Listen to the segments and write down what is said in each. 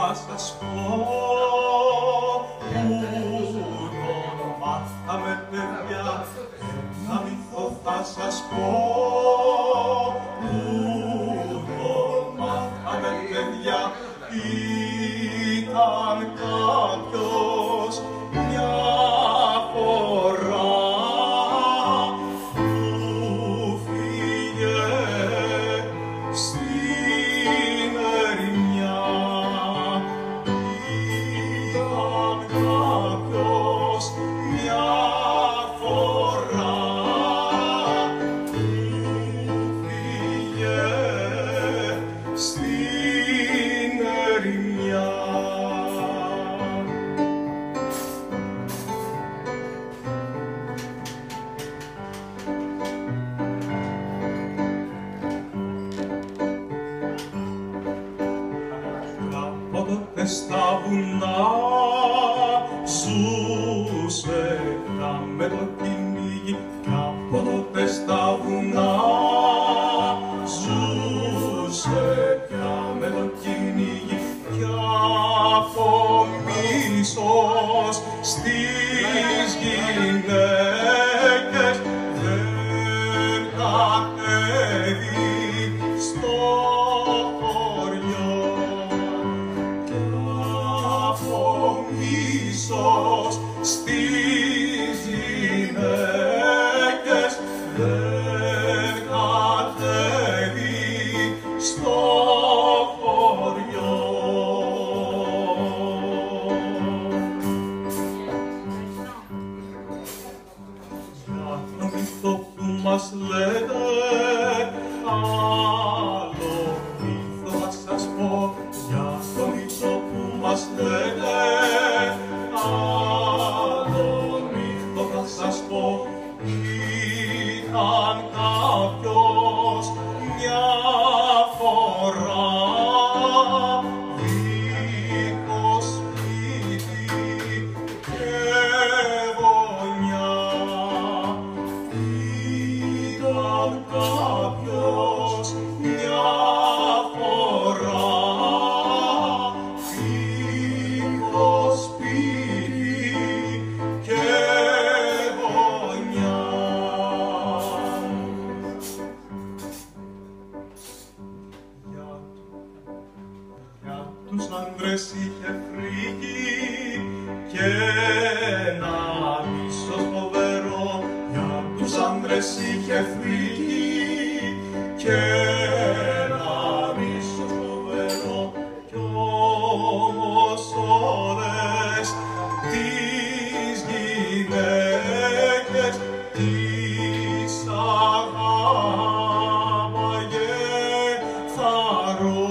θα σας πω, που το μάθαμε παιδιά, ένα μύθο θα σας πω, που το μάθαμε παιδιά. Ήταν κάποιος μια φορά που φύγε στην ερημιά. Ήταν κάποιος μια φορά που φύγε στην ερημιά. Από τότε στα βουνά ζούσε πια με το κυνήγι, κι από τότε στα βουνά ζούσε πια με το κυνήγι, κι από μίσος στις γυναίκες δεν κατέβει στο χωριό. Από μίσος στις γυναίκες δεν κατέβει στο χωριό. Για το μύθο που μας λέτε, άλλο μύθο θα σας πω. Για το μύθο που μας λέτε, άλλο μύθο θα σας πω. Ήταν κάποιος μια φορά δίχως σπίτι και γωνιά. Ήταν κάποιος μια φορά δίχως σπίτι και γωνιά. Για τους άντρες είχε φρίκη και ένα μίσος φοβερό. Για τους άντρες είχε φρίκη και ένα μίσος φοβερό. Κι όμως όλες τις γυναίκες τις αγάπαγε θαρώ.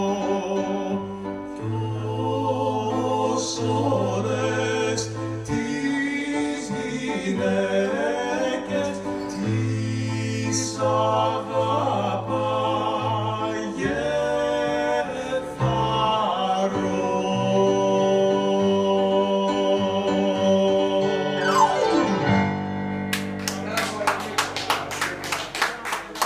Κι όμως όλες τις γυναίκες